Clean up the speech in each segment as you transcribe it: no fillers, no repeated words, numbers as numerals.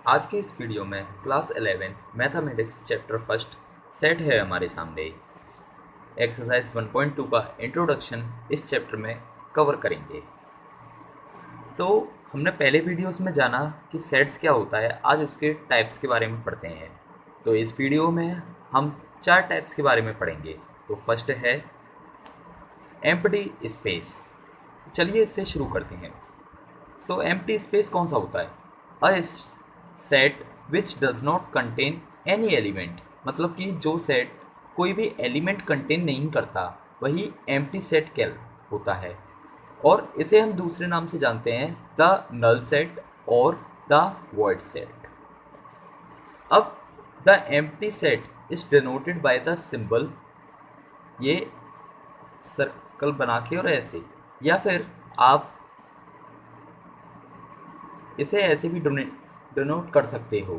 आज के इस वीडियो में class 11th mathematics chapter first set है हमारे सामने। एक्सरसाइज 1.2 का इंट्रोडक्शन इस चैप्टर में कवर करेंगे। तो हमने पहले वीडियोस में जाना कि सेट्स क्या होता है, आज उसके टाइप्स के बारे में पढ़ते हैं। तो इस वीडियो में हम 4 टाइप्स के बारे में पढ़ेंगे। तो फर्स्ट है एम्प्टी स्पेस। चलिए इससे शुरू करते हैं। सो एम्प्टी स्पेस कौन सा होता है? अ set which does not contain any element, मतलब कि जो सेट कोई भी एलिमेंट कंटेन नहीं करता वही एम्प्टी सेट क्या होता है। और इसे हम दूसरे नाम से जानते हैं द नल सेट और द वॉइड सेट। अब the empty set is denoted by the symbol, ये सर्कल बना के और ऐसे, या फिर आप इसे ऐसे भी डिनोट कर सकते हो।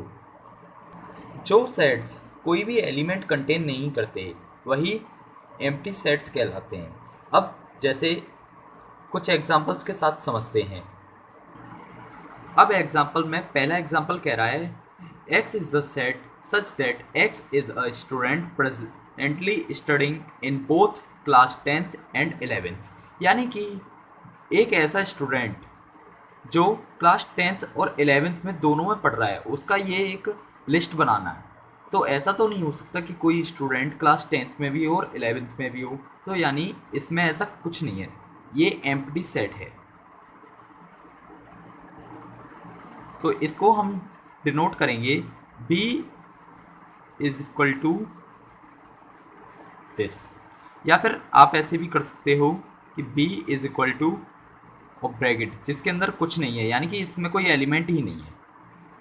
जो सेट्स कोई भी एलिमेंट कंटेन नहीं करते वही एम्प्टी सेट्स कहलाते हैं। अब जैसे कुछ एग्जांपल्स के साथ समझते हैं। अब एग्जांपल में पहला एग्जांपल कह रहा है x is the set such that x is a student presently studying in both class 10th and 11th, यानी कि एक ऐसा स्टूडेंट जो क्लास 10th और 11th में दोनों में पढ़ रहा है, उसका ये एक लिस्ट बनाना है। तो ऐसा तो नहीं हो सकता कि कोई स्टूडेंट क्लास 10th में भी हो और 11th में भी हो, तो यानी इसमें ऐसा कुछ नहीं है, ये एम्प्टी सेट है। तो इसको हम डिनोट करेंगे b is equal to this, या फिर आप ऐसे भी कर सकते हो कि b इज इक्वल टू और ब्रैकेट जिसके अंदर कुछ नहीं है, यानी कि इसमें कोई एलिमेंट ही नहीं है।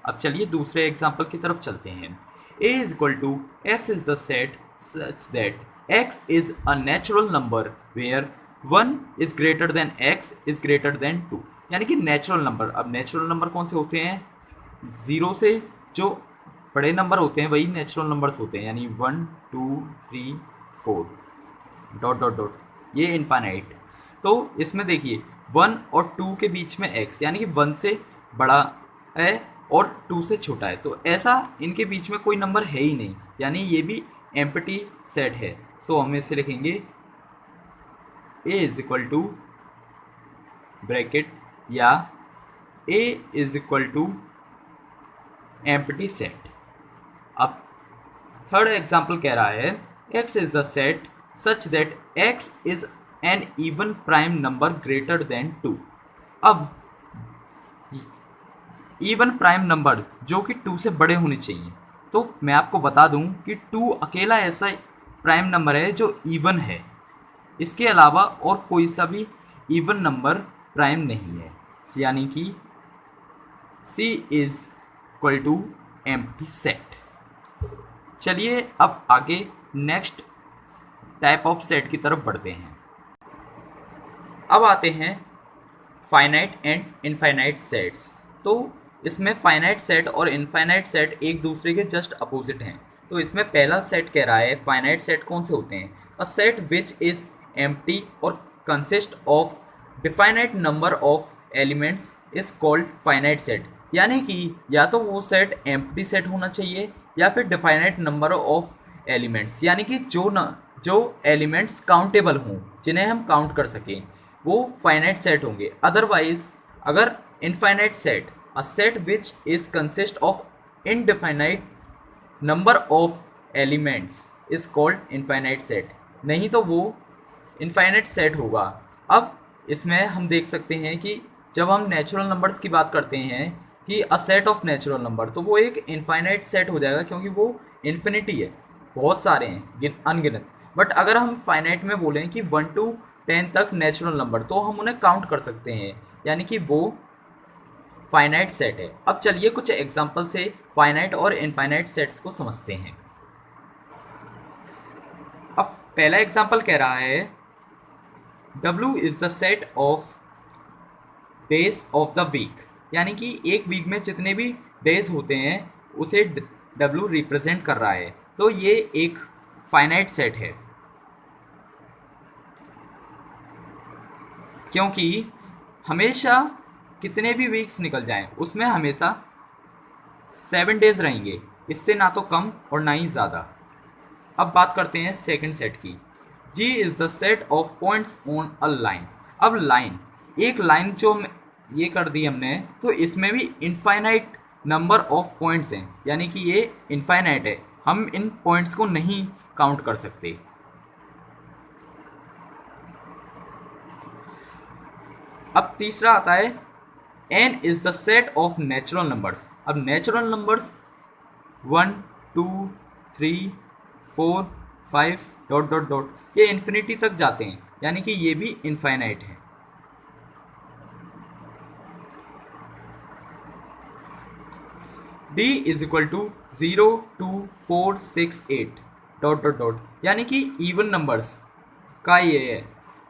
अब चलिए दूसरे एग्जाम्पल की तरफ चलते हैं। a is equal to x is the set such that x is a natural number where 1 is greater than x is greater than 2, यानी कि नेचुरल नंबर। अब नेचुरल नंबर कौन से होते हैं? 0 से जो बड़े नंबर होते हैं वही नेचुरल नंबर्स होते हैं, यानी 1 2 3 4 डॉट डॉट डॉट, ये इनफाइनाइट। तो इसमें देखिए 1 और 2 के बीच में x, यानी कि 1 से बड़ा है और 2 से छोटा है, तो ऐसा इनके बीच में कोई नंबर है ही नहीं, यानी ये भी एम्प्टी सेट है। सो हम इसे लिखेंगे a is equal to bracket या a is equal to empty set. अब थर्ड एग्जाम्पल कह रहा है x is the set such that x is an even prime number greater than 2। अब इवन प्राइम नंबर जो कि 2 से बड़े होने चाहिए, तो मैं आपको बता दूं कि 2 अकेला ऐसा प्राइम नंबर है जो इवन है, इसके अलावा और कोई सा भी इवन नंबर प्राइम नहीं है, यानी कि c is equal to empty set. चलिए अब आगे नेक्स्ट टाइप ऑफ सेट की तरफ बढ़ते हैं। अब आते हैं फाइनाइट एंड इनफाइनाइट सेट्स। तो इसमें फाइनाइट सेट और इनफाइनाइट सेट एक दूसरे के जस्ट अपोजिट हैं। तो इसमें पहला सेट कह रहा है फाइनाइट सेट कौन से होते हैं? A set which is empty or consist of definite number of elements is called finite set, यानी कि या तो वो सेट एम्प्टी सेट होना चाहिए या फिर डिफाइनाइट नंबर ऑफ एलिमेंट्स, यानी कि जो एलिमेंट्स काउंटेबल हों, जिन्हें हम काउंट कर सकें, वो फाइनाइट सेट होंगे। अदरवाइज अगर infinite set, a set which is consist of indefinite number of elements is called infinite set, नहीं तो वो इनफाइनाइट सेट होगा। अब इसमें हम देख सकते हैं कि जब हम नेचुरल नंबर्स की बात करते हैं कि a set of natural number, तो वो एक इनफाइनाइट सेट हो जाएगा, क्योंकि वो इन्फिनिटी है, बहुत सारे हैं अनगिनत। बट अगर हम फाइनाइट में बोलें कि 1 to 10 तक नेचुरल नंबर, तो हम उन्हें काउंट कर सकते हैं, यानी कि वो फाइनाइट सेट है। अब चलिए कुछ एग्जांपल से फाइनाइट और इनफाइनाइट सेट्स को समझते हैं। अब पहला एग्जांपल कह रहा है W is the set of days of the week, यानी कि एक वीक में जितने भी डेज होते हैं उसे W रिप्रेजेंट कर रहा है, तो ये एक फाइनाइट सेट है, क्योंकि हमेशा कितने भी वीक्स निकल जाएं उसमें हमेशा 7 डेज रहेंगे, इससे ना तो कम और ना ही ज़्यादा। अब बात करते हैं सेकंड सेट की। G is the set of points on a line. अब लाइन, एक लाइन जो ये कर दी हमने, तो इसमें भी इनफाइनाइट नंबर ऑफ पॉइंट्स हैं, यानी कि ये इनफाइनाइट है, हम इन पॉइंट्स को नहीं काउंट कर सकते। अब तीसरा आता है n is the set of natural numbers. अब natural numbers 1 2 3 4 5 dot dot dot ये इन्फिनिटी तक जाते हैं, यानी कि ये भी इनफाइनाइट है। d is equal to 0 2 4 6 8 dot dot dot, यानी कि इवन नंबर्स का ये है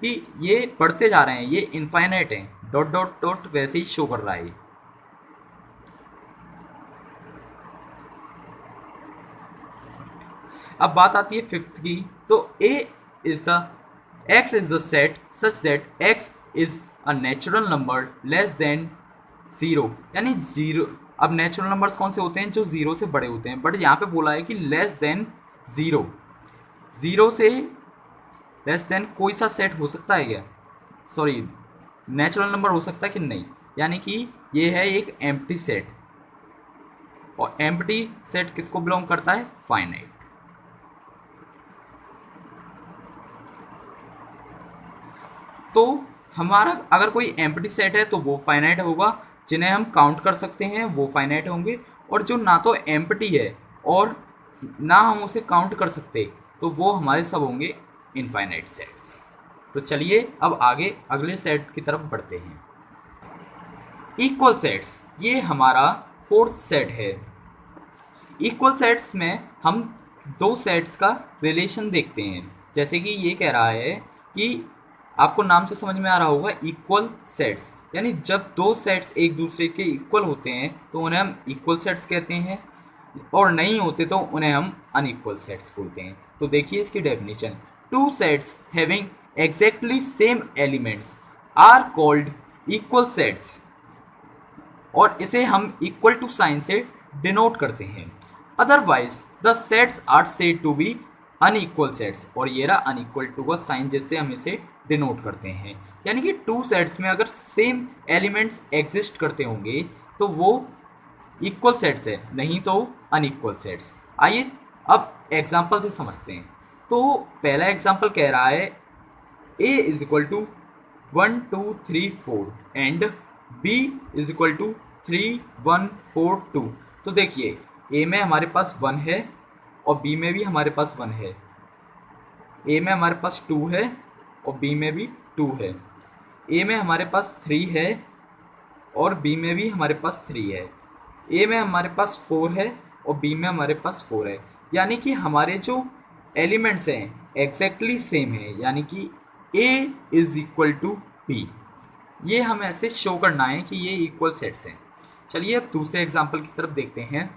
कि ये बढ़ते जा रहे हैं, ये इनफाइनाइट हैं, डॉट डॉट डॉट वैसे ही शो कर रहा है। अब बात आती है फिफ्थ की, तो x is the set such that x is a natural number less than 0, यानी 0। अब नेचुरल नंबर्स कौन से होते हैं? जो 0 से बड़े होते हैं, बट यहाँ पे बोला है कि लेस देन 0। 0 से लेस देन कोई सा सेट हो सकता है क्या? सॉरी, नेचुरल नंबर हो सकता है कि नहीं, यानी कि ये है एक एम्प्टी सेट, और एम्प्टी सेट किसको बिलोंग करता है? फाइनाइट। तो हमारा अगर कोई एम्प्टी सेट है तो वो फाइनाइट होगा, जिन्हें हम काउंट कर सकते हैं वो फाइनाइट होंगे, और जो ना तो एम्प्टी है और ना हम उसे काउंट कर सकते तो वो हमारे सब होंगे इनफाइनाइट सेट्स। तो चलिए अब आगे अगले सेट की तरफ बढ़ते हैं। इक्वल सेट्स, ये हमारा फोर्थ सेट है। इक्वल सेट्स में हम दो सेट्स का रिलेशन देखते हैं, जैसे कि ये कह रहा है कि आपको नाम से समझ में आ रहा होगा इक्वल सेट्स, यानी जब दो सेट्स एक दूसरे के इक्वल होते हैं तो उन्हें हम इक्वल सेट्स कहते हैं, और नहीं होते तो उन्हें हम अनइक्वल सेट्स बोलते हैं। तो देखिए इसकी definition, two sets having exactly same elements are called equal sets, और इसे हम इक्वल टू साइन से डिनोट करते हैं। Otherwise the sets are said to be unequal sets, और ये रहा अनइक्वल टू का साइन जिससे हम इसे डिनोट करते हैं, यानी कि टू सेट्स में अगर सेम एलिमेंट्स एग्जिस्ट करते होंगे तो वो इक्वल सेट्स है, नहीं तो अनइक्वल सेट्स। आइए अब एग्जाम्पल से समझते हैं। तो पहला एग्जाम्पल कह रहा है a is equal to 1 2 3 4 and b is equal to 3 1 4 2। तो देखिए a में हमारे पास 1 है और b में भी हमारे पास 1 है, a में हमारे पास 2 है और b में भी 2 है, a में हमारे पास 3 है और b में भी हमारे पास 3 है, a में हमारे पास 4 है और b में हमारे पास 4 है, यानी कि हमारे जो एलिमेंट्स हैं एग्जैक्टली सेम है, यानी कि a is equal to b। ये हमें ऐसे शो करना है कि ये इक्वल सेट्स हैं। चलिए अब दूसरे एग्जाम्पल की तरफ देखते हैं।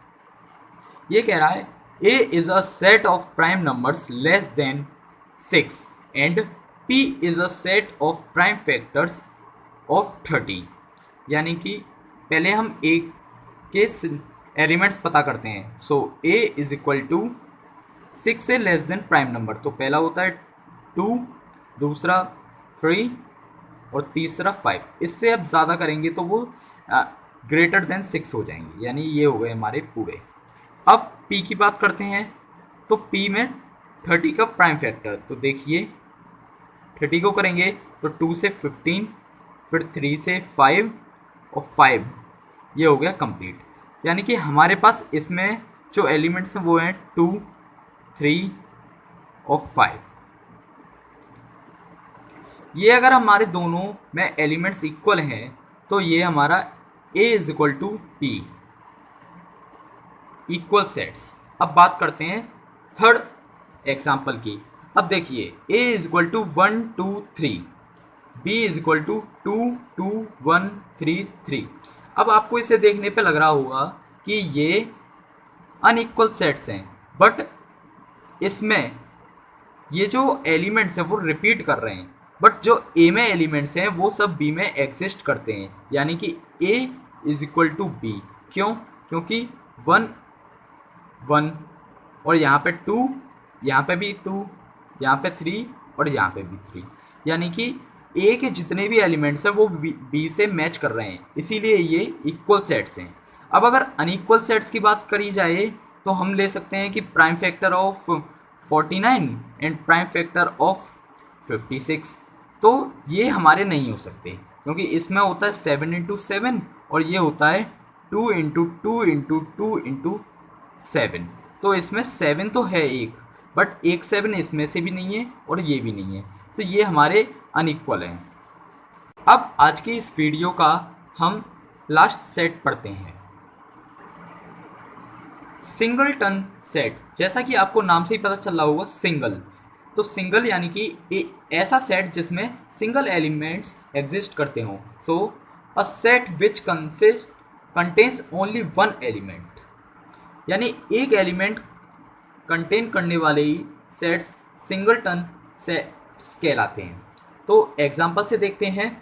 ये कह रहा है a is a set of prime numbers less than 6 and p is a set of prime factors of 30, यानी कि पहले हम a के एलिमेंट्स पता करते हैं। सो a इज इक्वल टू 6 से लेस देन प्राइम नंबर, तो पहला होता है 2, दूसरा 3 और तीसरा 5। इससे अब ज़्यादा करेंगे तो वो ग्रेटर देन 6 हो जाएंगे, यानी ये हो गए हमारे पूरे। अब p की बात करते हैं, तो p में 30 का प्राइम फैक्टर, तो देखिए 30 को करेंगे तो 2 से 15, फिर 3 से 5 और 5, ये हो गया कंप्लीट। यानी कि हमारे पास इसमें जो एलिमेंट्स हैं वो हैं 2 3 और 5। ये अगर हमारे दोनों में एलिमेंट्स इक्वल हैं तो ये हमारा a is equal to p, equal sets. अब बात करते हैं थर्ड एग्जाम्पल की। अब देखिए a is equal to 1 2 3, b is equal to 2 2 1 3 3। अब आपको इसे देखने पे लग रहा होगा कि ये अनइक्वल सेट्स हैं, बट इसमें ये जो एलिमेंट्स हैं वो रिपीट कर रहे हैं, बट जो a में एलिमेंट्स हैं वो सब b में एग्जिस्ट करते हैं, यानी कि a is equal to b। क्यों? क्योंकि 1 1 और यहाँ पे 2, यहाँ पे भी 2, यहाँ पे 3 और यहाँ पे भी 3, यानी कि ए के जितने भी एलिमेंट्स हैं वो बी से मैच कर रहे हैं, इसीलिए ये इक्वल सेट्स हैं। अब अगर अनइक्वल सेट्स की बात करी जाए तो हम ले सकते हैं कि prime factor of 49 and prime factor of 56, तो ये हमारे नहीं हो सकते क्योंकि इसमें होता है 7 इंटू 7 और ये होता है 2 इंटू 2 इंटू 2 इंटू 7, तो इसमें 7 तो है एक, बट एक 7 इसमें से भी नहीं है और ये भी नहीं है, तो ये हमारे अनइक्वल हैं। अब आज की इस वीडियो का हम लास्ट सेट पढ़ते हैं, सिंगलटन सेट। जैसा कि आपको नाम से ही पता चल रहा होगा सिंगल, तो सिंगल यानी कि ऐसा सेट जिसमें सिंगल एलिमेंट्स एग्जिस्ट करते हों। So a set which contains only one element, यानी एक एलिमेंट कंटेन करने वाले ही सेट्स सिंगलटन सेट्स कहलाते हैं। तो एग्जांपल से देखते हैं,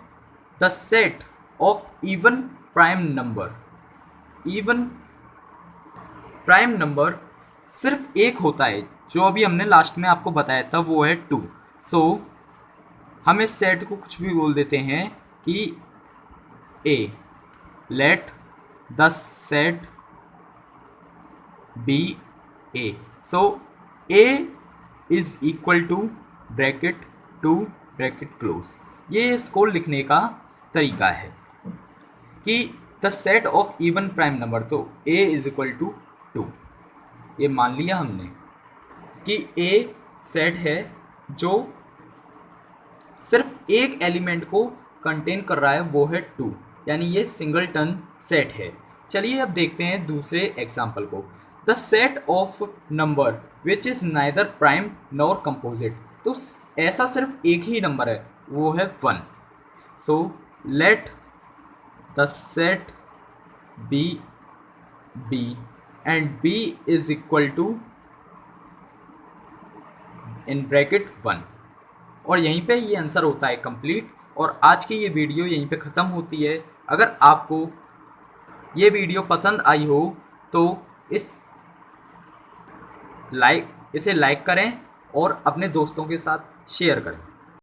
the set of even prime number. Even prime number सिर्फ एक होता है, जो अभी हमने लास्ट में आपको बताया था, वो है 2। सो हम इस सेट को कुछ भी बोल देते हैं कि A, let the set be A. So A is equal to bracket 2 bracket close. ये इसको लिखने का तरीका है कि the set of even prime number, तो ए इज इक्वल टू 2। ये मान लिया हमने कि ए सेट है जो सिर्फ एक एलिमेंट को कंटेन कर रहा है, वो है 2, यानी ये सिंगलटन सेट है। चलिए अब देखते हैं दूसरे एग्जाम्पल को, the set of number which is neither prime nor composite. तो ऐसा सिर्फ एक ही नंबर है, वो है 1। So let the set B B and B is equal to in bracket 1, और यहीं पे ये आंसर होता है कंप्लीट। और आज की ये वीडियो यहीं पे ख़त्म होती है। अगर आपको ये वीडियो पसंद आई हो तो इसे लाइक करें और अपने दोस्तों के साथ शेयर करें।